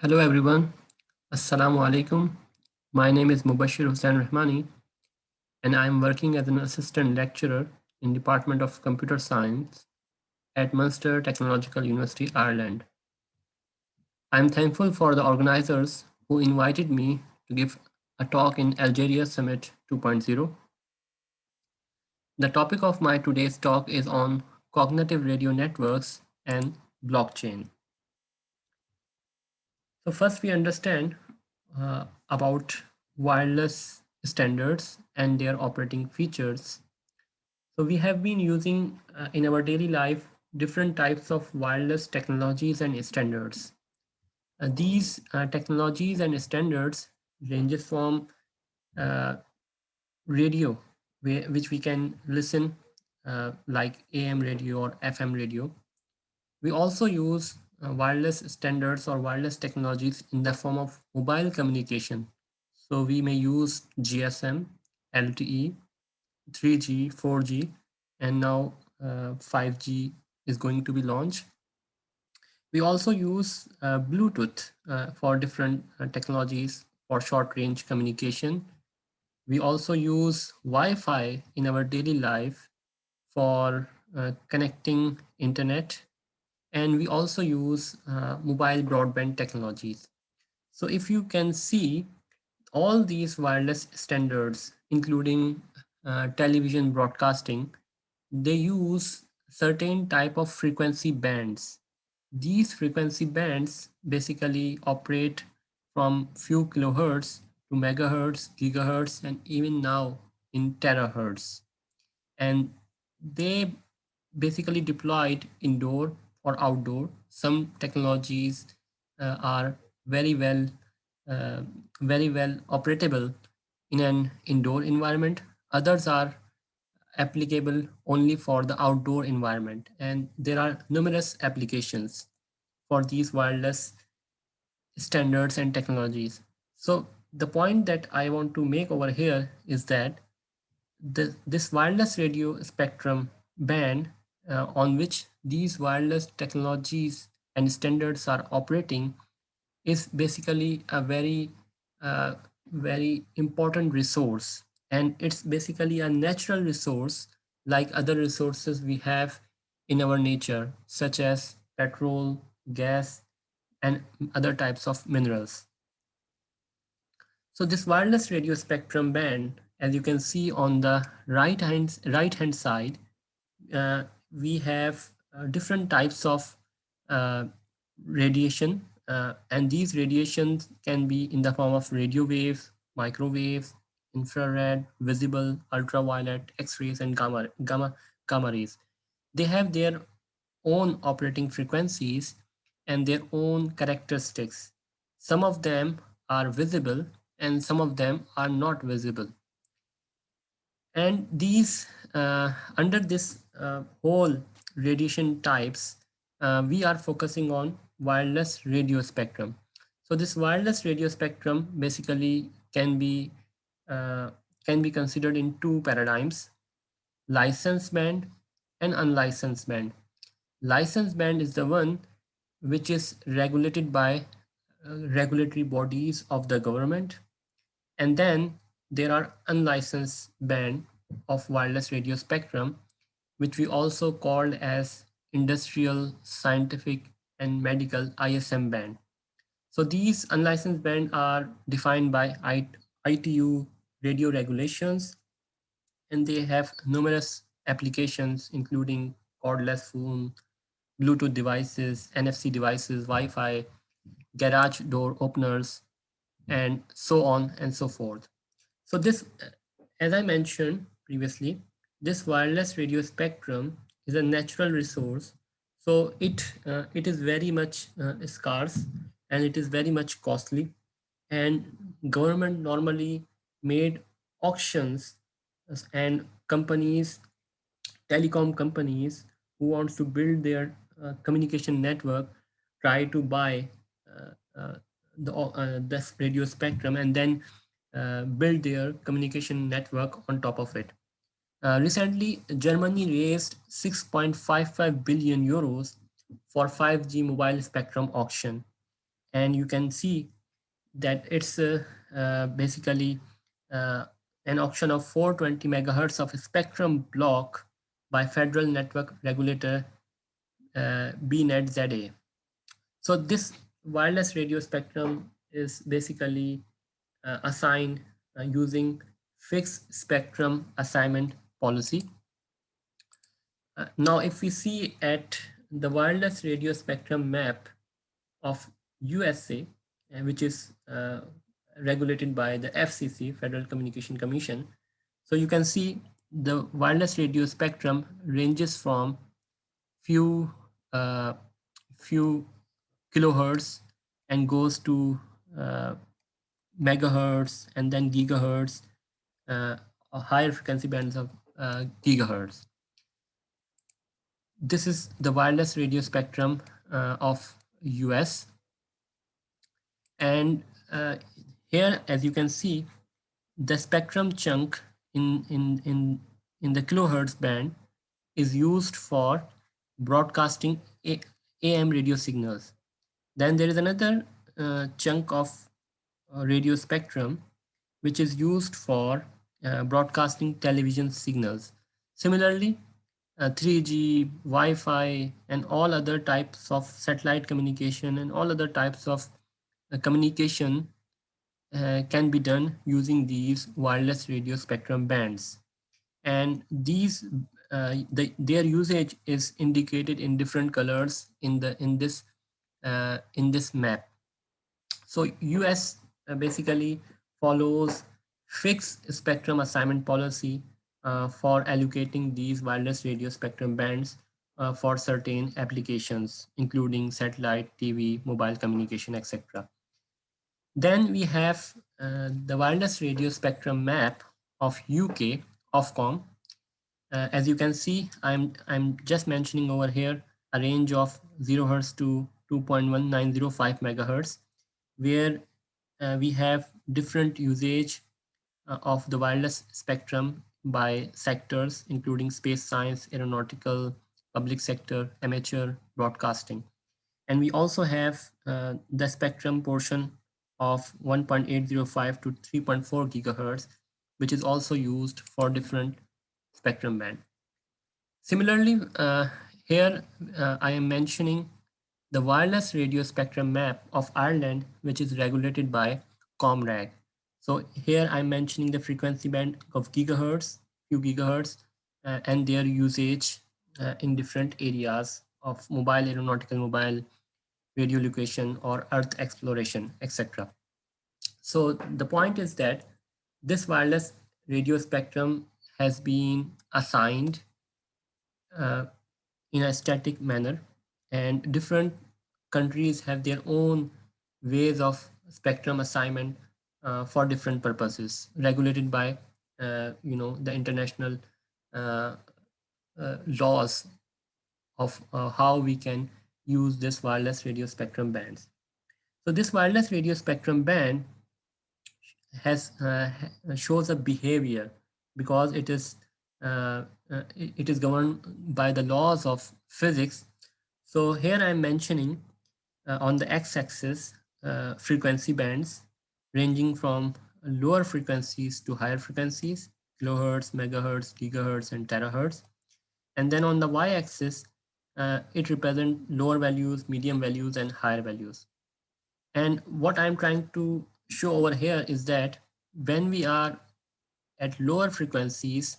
Hello everyone. Assalamu alaikum. My name is Mubashir Husain Rehmani and I am working as an assistant lecturer in Department of Computer Science at Munster Technological University, Ireland. I am thankful for the organizers who invited me to give a talk in Algeria Summit 2.0. The topic of my today's talk is on cognitive radio networks and blockchain. So first we understand about wireless standards and their operating features. So we have been using in our daily life different types of wireless technologies and standards. These technologies and standards ranges from uh, radio, which we can listen like AM radio or FM radio. We also use wireless standards or wireless technologies in the form of mobile communication. So we may use GSM, LTE, 3G, 4G, and now 5G is going to be launched. We also use Bluetooth for different technologies for short range communication. We also use Wi-Fi in our daily life for connecting internet, and we also use mobile broadband technologies. So if you can see, all these wireless standards, including television broadcasting, they use certain type of frequency bands. These frequency bands basically operate from few kilohertz to megahertz, gigahertz, and even now in terahertz. And they basically deployed indoor or outdoor. Some technologies are very well uh, very well operatable in an indoor environment. Others are applicable only for the outdoor environment, and there are numerous applications for these wireless standards and technologies. So the point that I want to make over here is that this wireless radio spectrum band on which these wireless technologies and standards are operating is basically a uh, very important resource, and it's basically a natural resource like other resources we have in our nature, such as petrol, gas, and other types of minerals. So this wireless radio spectrum band, as you can see on the right hand side, we have different types of uh, radiation, and these radiations can be in the form of radio waves, microwaves, infrared, visible, ultraviolet, X-rays, and gamma rays. They have their own operating frequencies and their own characteristics. Some of them are visible and some of them are not visible. And these, under this whole radiation types, we are focusing on wireless radio spectrum. So this wireless radio spectrum basically uh, can be considered in two paradigms: licensed band and unlicensed band. Licensed band is the one which is regulated by regulatory bodies of the government, and then there are unlicensed band of wireless radio spectrum, which we also called as industrial, scientific, and medical ISM band. So these unlicensed band are defined by ITU radio regulations, and they have numerous applications, including cordless phone, Bluetooth devices, NFC devices, Wi-Fi, garage door openers, and so on and so forth. So this, as I mentioned previously, this wireless radio spectrum is a natural resource. So it is very much scarce, and it is very much costly. And government normally made auctions, and companies, telecom companies who wants to build their communication network, try to buy this radio spectrum and then build their communication network on top of it. Recently, Germany raised 6.55 billion euros for 5G mobile spectrum auction, and you can see that it's basically uh, an auction of 420 megahertz of spectrum block by federal network regulator BNetZA. So this wireless radio spectrum is basically assigned using fixed spectrum assignment policy. Now, if we see at the wireless radio spectrum map of USA, which is regulated by the FCC, Federal Communication Commission, so you can see the wireless radio spectrum ranges from few uh, few kilohertz and goes to uh, megahertz and then gigahertz, higher frequency bands of gigahertz. This is the wireless radio spectrum of US, and here, as you can see, the spectrum chunk in the kilohertz band is used for broadcasting AM radio signals. Then there is another chunk of radio spectrum which is used for broadcasting television signals. Similarly, 3G, Wi-Fi, and all other types of satellite communication and all other types of communication can be done using these wireless radio spectrum bands. And these their usage is indicated in different colors in this map. So US basically follows fixed spectrum assignment policy for allocating these wireless radio spectrum bands for certain applications, including satellite, TV, mobile communication, etc. Then we have the wireless radio spectrum map of UK, Ofcom. As you can see, I'm just mentioning over here a range of 0 hertz to 2.1905 megahertz, where we have different usage of the wireless spectrum by sectors, including space science, aeronautical, public sector, amateur, broadcasting. And we also have the spectrum portion of 1.805 to 3.4 gigahertz, which is also used for different spectrum band. Similarly, here I am mentioning the wireless radio spectrum map of Ireland, which is regulated by ComReg. So here I'm mentioning the frequency band of gigahertz, few gigahertz, and their usage in different areas of mobile, aeronautical, mobile, radio location, or Earth exploration, etc. So the point is that this wireless radio spectrum has been assigned uh, in a static manner, and different countries have their own ways of spectrum assignment for different purposes, regulated by the international uh, laws of how we can use this wireless radio spectrum bands. So this wireless radio spectrum band has shows a behavior because it is governed by the laws of physics. So here I'm mentioning on the x-axis frequency bands ranging from lower frequencies to higher frequencies, kilohertz, megahertz, gigahertz, and terahertz. And then on the y-axis, it represents lower values, medium values, and higher values. And what I'm trying to show over here is that when we are at lower frequencies,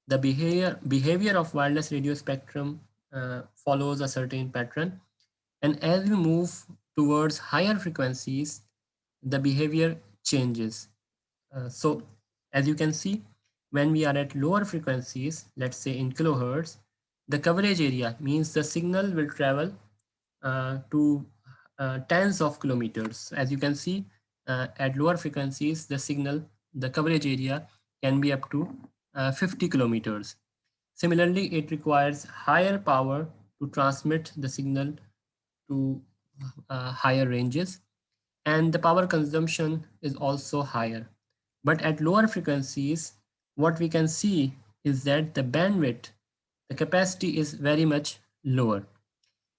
the behavior of wireless radio spectrum follows a certain pattern. And as we move towards higher frequencies, the behavior changes. So as you can see, when we are at lower frequencies, let's say in kilohertz, the coverage area means the signal will travel to tens of kilometers. As you can see, at lower frequencies, the coverage area can be up to 50 kilometers. Similarly, it requires higher power to transmit the signal to higher ranges, and the power consumption is also higher. But at lower frequencies, what we can see is that the bandwidth, the capacity is very much lower.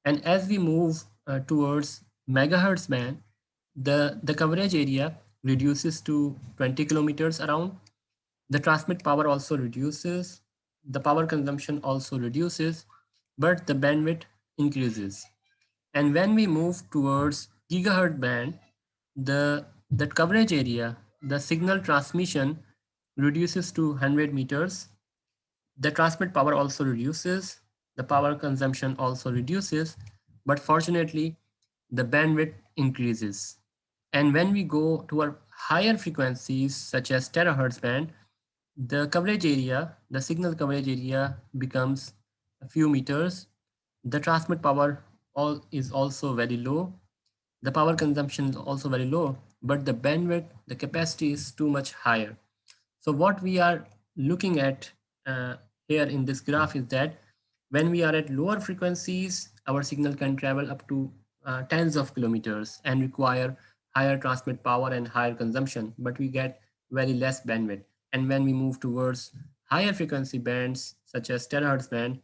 And as we move towards megahertz band, The coverage area reduces to 20 kilometers around. The transmit power also reduces, the power consumption also reduces, but the bandwidth increases. And when we move towards gigahertz band, the that coverage area, the signal transmission reduces to 100 meters. The transmit power also reduces, the power consumption also reduces, but fortunately, the bandwidth increases. And when we go to our higher frequencies, such as terahertz band, the coverage area, the signal coverage area becomes a few meters. The transmit power is also very low. The power consumption is also very low, but the bandwidth, the capacity is too much higher. So what we are looking at here in this graph is that when we are at lower frequencies, our signal can travel up to tens of kilometers and require higher transmit power and higher consumption, but we get very less bandwidth. And when we move towards higher frequency bands, such as terahertz band,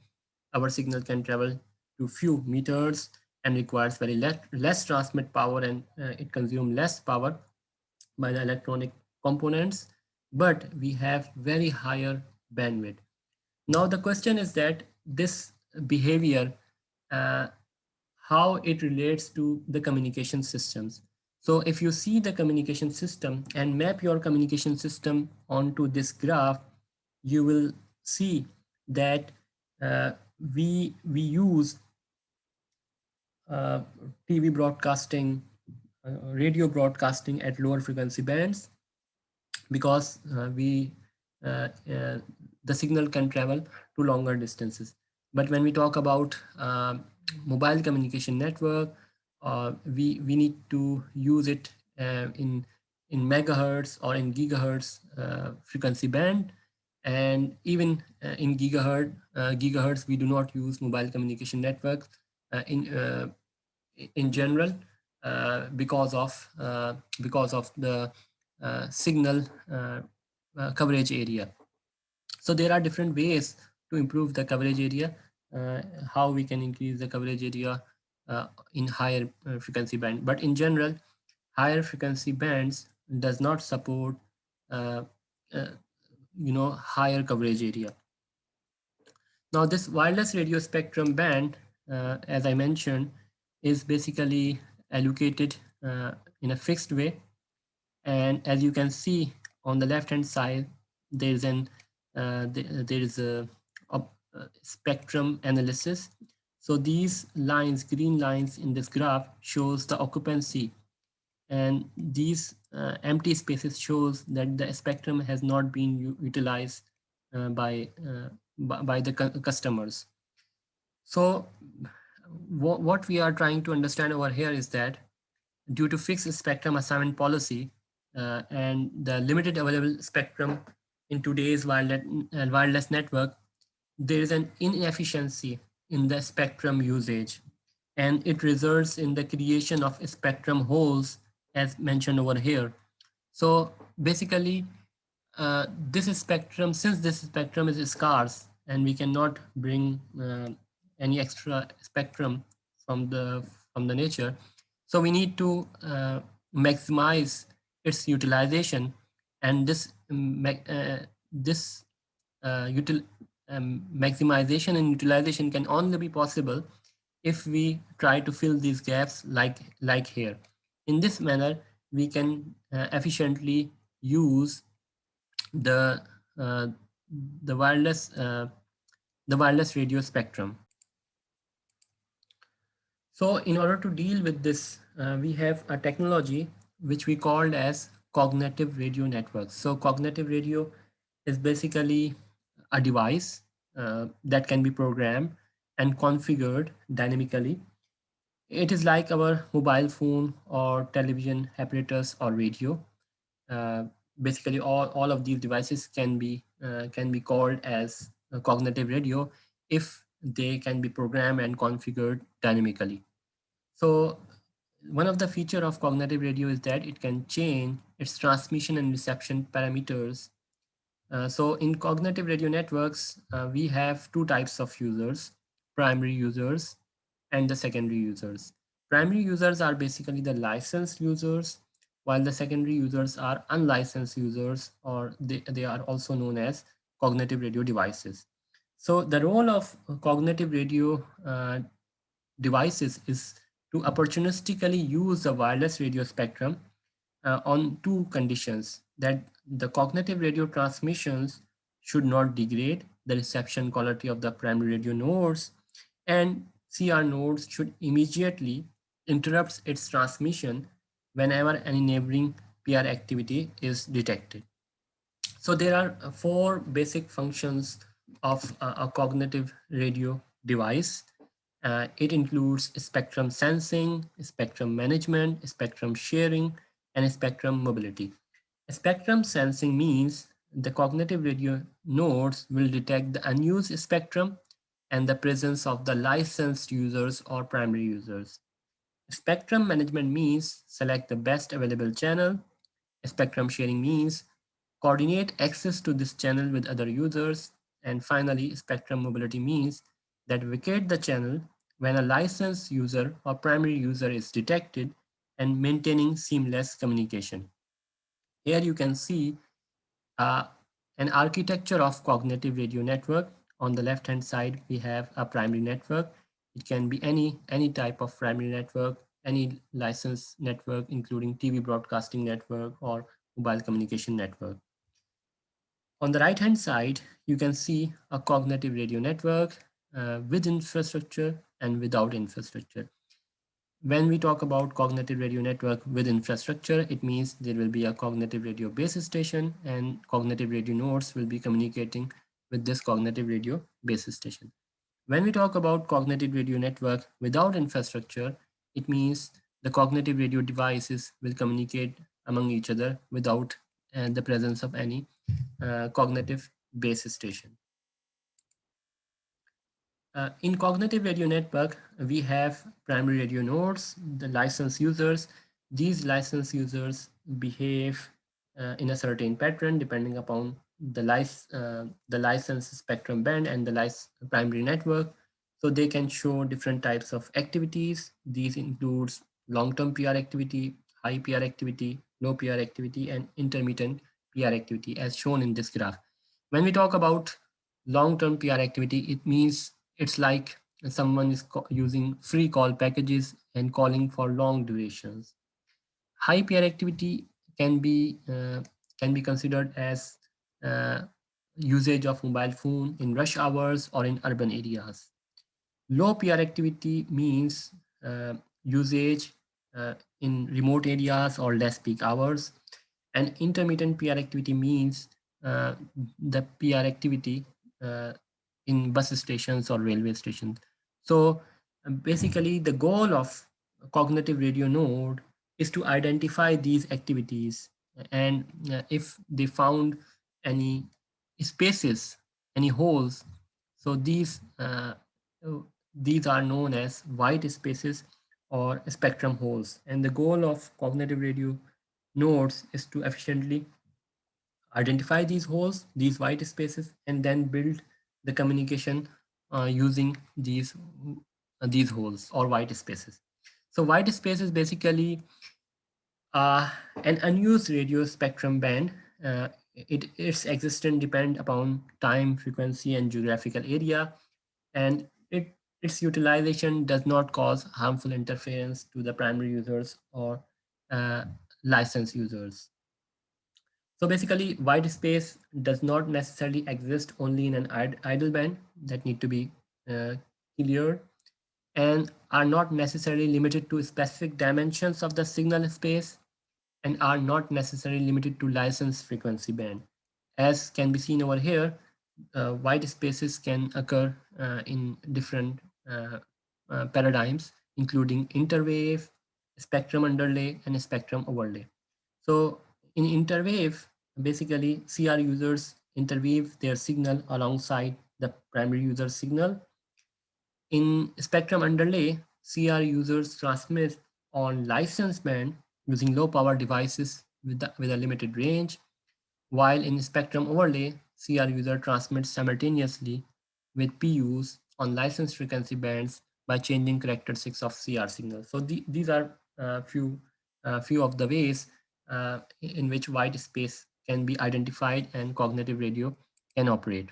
our signal can travel to few meters and requires very less transmit power, and it consumes less power by the electronic components, but we have very higher bandwidth. Now the question is that this behavior, uh, how it relates to the communication systems. So if you see the communication system and map your communication system onto this graph, you will see that uh, we use uh, TV broadcasting, radio broadcasting at lower frequency bands, because uh, uh, the signal can travel to longer distances. But when we talk about mobile communication network, we need to use it in megahertz or in gigahertz frequency band. And even in gigahertz, we do not use mobile communication networks in general, because of the signal coverage area. So there are different ways to improve the coverage area, uh, how we can increase the coverage area in higher frequency band. But in general, higher frequency bands does not support uh, uh, higher coverage area. Now this wireless radio spectrum band, as I mentioned, is basically allocated in a fixed way. And as you can see on the left hand side, there's an there is a spectrum analysis. So these lines, green lines in this graph, shows the occupancy, and these empty spaces shows that the spectrum has not been utilized by the customers. So what we are trying to understand over here is that due to fixed spectrum assignment policy and the limited available spectrum in today's wireless network, there is an inefficiency in the spectrum usage, and it results in the creation of spectrum holes, as mentioned over here. So basically, this spectrum, since this spectrum is scarce and we cannot bring any extra spectrum from the nature, so we need to maximize its utilization. And this maximization and utilization can only be possible if we try to fill these gaps like here. In this manner, we can efficiently use the uh, the wireless radio spectrum. So in order to deal with this, we have a technology which we called as cognitive radio networks. So cognitive radio is basically a device that can be programmed and configured dynamically. It is like our mobile phone or television apparatus or radio. Uh, Basically, all of these devices can be called as a cognitive radio if they can be programmed and configured dynamically. So one of the feature of cognitive radio is that it can change its transmission and reception parameters. So in cognitive radio networks, we have two types of users: primary users and the secondary users. Primary users are basically the licensed users, while the secondary users are unlicensed users, or they are also known as cognitive radio devices. So the role of cognitive radio devices is to opportunistically use the wireless radio spectrum on two conditions: that the cognitive radio transmissions should not degrade the reception quality of the primary radio nodes, and CR nodes should immediately interrupt its transmission whenever any neighboring PR activity is detected. So there are four basic functions of a cognitive radio device. It includes spectrum sensing, spectrum management, spectrum sharing, and spectrum mobility. Spectrum sensing means the cognitive radio nodes will detect the unused spectrum and the presence of the licensed users or primary users. Spectrum management means select the best available channel. Spectrum sharing means coordinate access to this channel with other users. And finally, spectrum mobility means that vacate the channel when a licensed user or primary user is detected, and maintaining seamless communication. Here you can see uh, an architecture of cognitive radio network. On the left hand side, we have a primary network. It can be any type of primary network, any licensed network, including TV broadcasting network or mobile communication network. On the right hand side, you can see a cognitive radio network with infrastructure and without infrastructure. When we talk about cognitive radio network with infrastructure, it means there will be a cognitive radio base station, and cognitive radio nodes will be communicating with this cognitive radio base station. When we talk about cognitive radio network without infrastructure, it means the cognitive radio devices will communicate among each other without the presence of any cognitive base station. In cognitive radio network, we have primary radio nodes, the licensed users. These licensed users behave in a certain pattern depending upon the license spectrum band and the primary network. So they can show different types of activities. These includes long-term PR activity, high PR activity, low PR activity, and intermittent PR activity, as shown in this graph. When we talk about long-term PR activity, it means it's like someone is using free call packages and calling for long durations. High PR activity can be uh, can be considered as uh, usage of mobile phone in rush hours or in urban areas. Low PR activity means usage in remote areas or less peak hours. And intermittent PR activity means uh, the PR activity uh, in bus stations or railway stations. So basically, the goal of cognitive radio node is to identify these activities, and if they found any spaces, any holes, so these are known as white spaces or spectrum holes. And the goal of cognitive radio nodes is to efficiently identify these holes, these white spaces, and then build the communication using these holes or white spaces. So white space is basically an unused radio spectrum band. Its existence depend upon time, frequency, and geographical area, and its utilization does not cause harmful interference to the primary users or uh, license users. So basically, white space does not necessarily exist only in an idle band that need to be uh, cleared, and are not necessarily limited to specific dimensions of the signal space, and are not necessarily limited to license frequency band. As can be seen over here, white spaces can occur in different paradigms, including interwave, spectrum underlay, and spectrum overlay. So in interwave, basically CR users interweave their signal alongside the primary user signal. In spectrum underlay, CR users transmit on licensed band using low power devices with a limited range, while in spectrum overlay, CR user transmits simultaneously with PUs on licensed frequency bands by changing characteristics of CR signal. So these are few of the ways in which white space can be identified and cognitive radio can operate.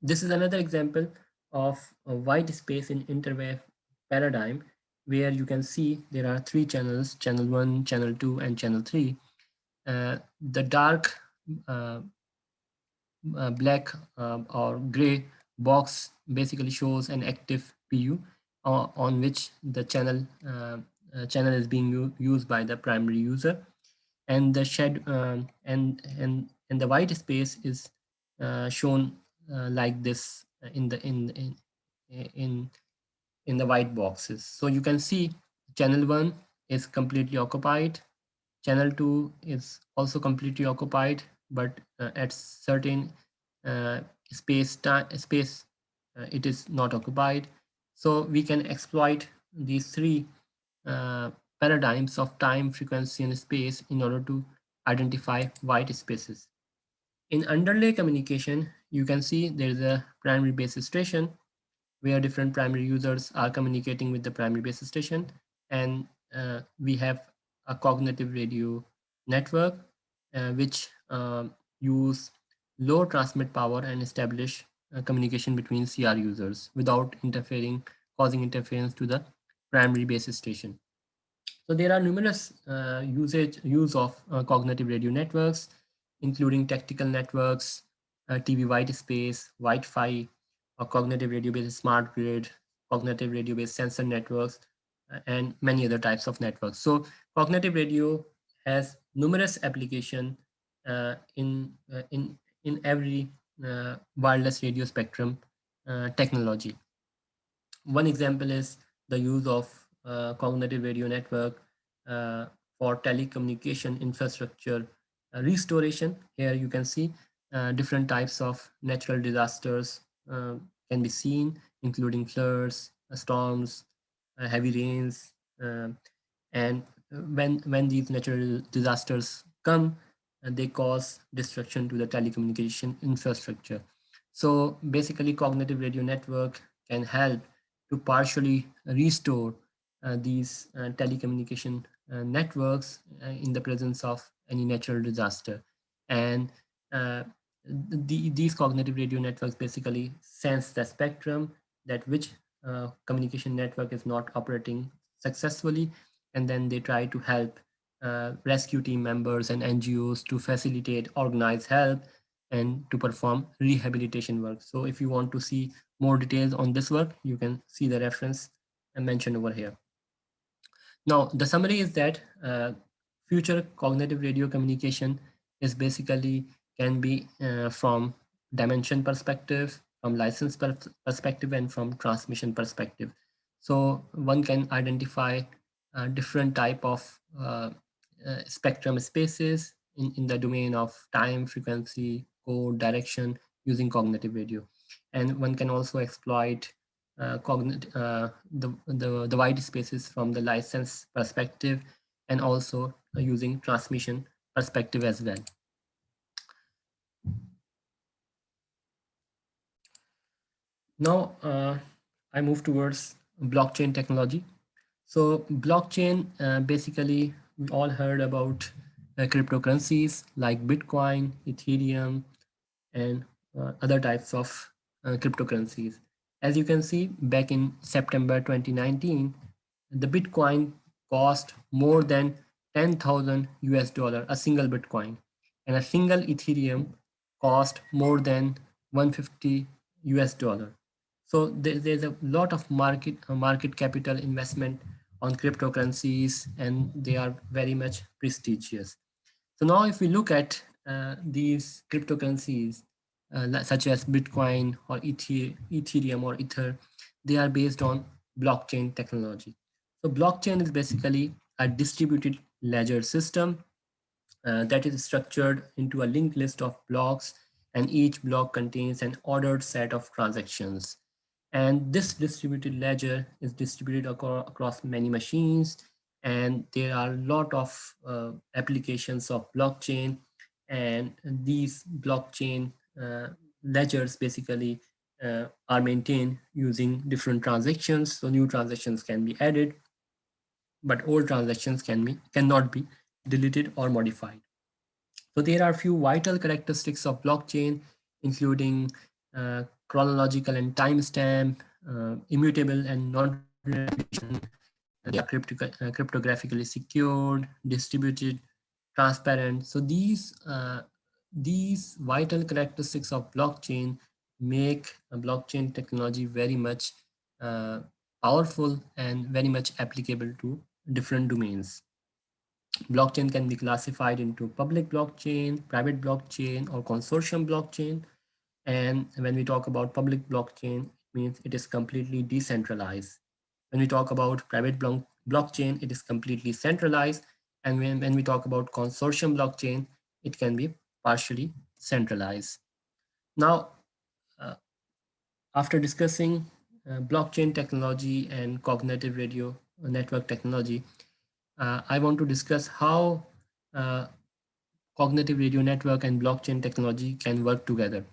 This is another example of a white space in interwave paradigm, where you can see there are three channels: channel 1, channel 2, and channel 3. The dark uh, black or gray box basically shows an active PU on which the channel is being used by the primary user, and the shed and the white space is shown like this in in the white boxes. So you can see channel 1 is completely occupied, channel 2 is also completely occupied, but at certain uh, space it is not occupied. So we can exploit these three uh, paradigms of time, frequency, and space in order to identify white spaces. In underlay communication, you can see there is a primary base station where different primary users are communicating with the primary base station, and we have a cognitive radio network which use low transmit power and establish communication between CR users without causing interference to the primary base station. So there are numerous use of cognitive radio networks, including tactical networks, TV white space, Wi-Fi, or cognitive radio-based smart grid, cognitive radio-based sensor networks, and many other types of networks. So cognitive radio has numerous application in every wireless radio spectrum technology. One example is the use of cognitive radio network uh, for telecommunication infrastructure restoration. Here you can see different types of natural disasters can be seen, including floods, storms, heavy rains, and when these natural disasters come, they cause destruction to the telecommunication infrastructure. So basically, cognitive radio network can help to partially restore these telecommunication networks in the presence of any natural disaster. And uh, these cognitive radio networks basically sense the spectrum that which communication network is not operating successfully, and then they try to help rescue team members and NGOs to facilitate organized help and to perform rehabilitation work. So if you want to see more details on this work, you can see the reference I mentioned over here. Now, the summary is that future cognitive radio communication is basically can be from dimension perspective, from license perspective, and from transmission perspective. So one can identify different type of spectrum spaces in the domain of time, frequency, code, direction using cognitive radio. And one can also exploit the white spaces from the license perspective, and also using transmission perspective as well. Now I move towards blockchain technology. So blockchain basically we all heard about cryptocurrencies like Bitcoin, Ethereum, and other types of cryptocurrencies. As you can see, back in September 2019, the Bitcoin cost more than 10,000 US dollar, a single Bitcoin, and a single Ethereum cost more than 150 US dollar. So there's a lot of market capital investment on cryptocurrencies, and they are very much prestigious. So now if we look at these cryptocurrencies such as Bitcoin or Ethereum or Ether, they are based on blockchain technology. So blockchain is basically a distributed ledger system that is structured into a linked list of blocks, and each block contains an ordered set of transactions. And this distributed ledger is distributed across many machines, and there are a lot of applications of blockchain, and these blockchain ledgers basically are maintained using different transactions. So new transactions can be added, but old transactions cannot be deleted or modified. So there are a few vital characteristics of blockchain, including chronological and timestamp, immutable and non-replication. They are cryptographically secured, distributed, transparent. So these vital characteristics of blockchain make a blockchain technology very much uh, powerful and very much applicable to different domains. Blockchain can be classified into public blockchain, private blockchain, or consortium blockchain. And when we talk about public blockchain, it means it is completely decentralized. When we talk about private blockchain, it is completely centralized. And when we talk about consortium blockchain, it can be partially centralized. Now, uh, after discussing blockchain technology and cognitive radio network technology, I want to discuss how uh, cognitive radio network and blockchain technology can work together.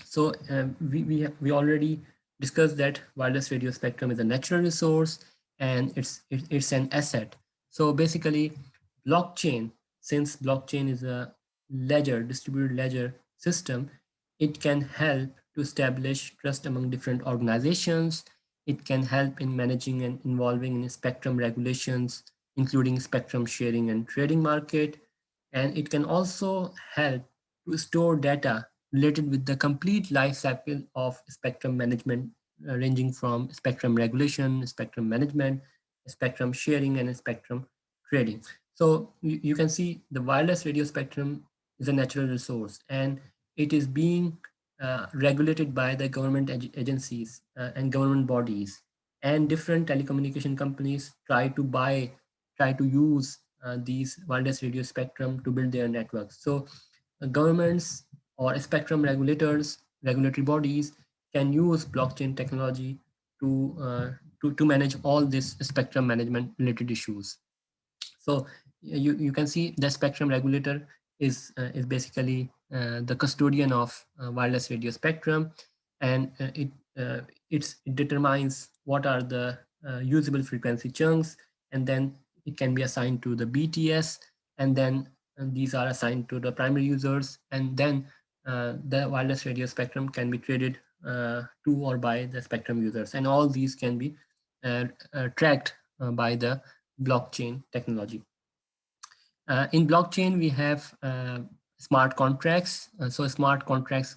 So we already discussed that wireless radio spectrum is a natural resource and it's an asset. So basically, blockchain, since blockchain is a ledger, distributed ledger system, it can help to establish trust among different organizations. It can help in managing and involving in spectrum regulations, including spectrum sharing and trading market. And it can also help to store data related with the complete life cycle of spectrum management, ranging from spectrum regulation, spectrum management, spectrum sharing, and spectrum trading. So you can see the wireless radio spectrum is a natural resource, and it is being regulated by the government agencies and government bodies, and different telecommunication companies try to use these wireless radio spectrum to build their networks. So governments or spectrum regulators, regulatory bodies can use blockchain technology to to manage all this spectrum management related issues. So you can see the spectrum regulator is basically the custodian of wireless radio spectrum, and it determines what are the usable frequency chunks, and then it can be assigned to the BTS, and then these are assigned to the primary users, and then the wireless radio spectrum can be traded to or by the spectrum users, and all these can be tracked by the blockchain technology. In blockchain, we have smart contracts. So smart contracts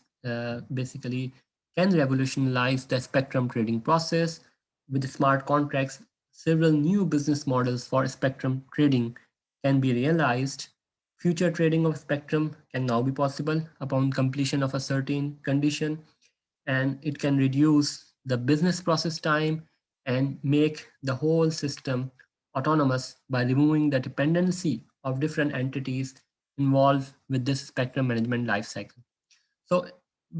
basically can revolutionize the spectrum trading process. With the smart contracts, several new business models for spectrum trading can be realized. Future trading of spectrum can now be possible upon completion of a certain condition, and it can reduce the business process time and make the whole system autonomous by removing the dependency of different entities involved with this spectrum management lifecycle. So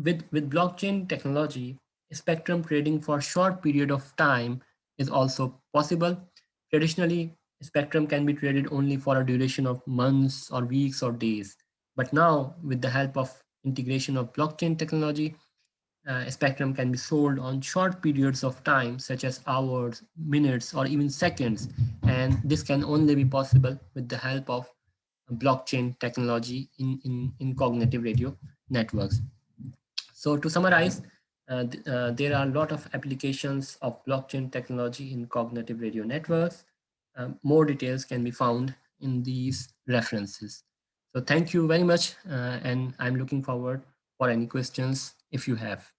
with blockchain technology, spectrum trading for short period of time is also possible. Traditionally, spectrum can be traded only for a duration of months or weeks or days. But now, with the help of integration of blockchain technology, spectrum can be sold on short periods of time, such as hours, minutes, or even seconds. And this can only be possible with the help of blockchain technology in cognitive radio networks. So to summarize, there are a lot of applications of blockchain technology in cognitive radio networks. More details can be found in these references. So thank you very much, and I'm looking forward for any questions if you have.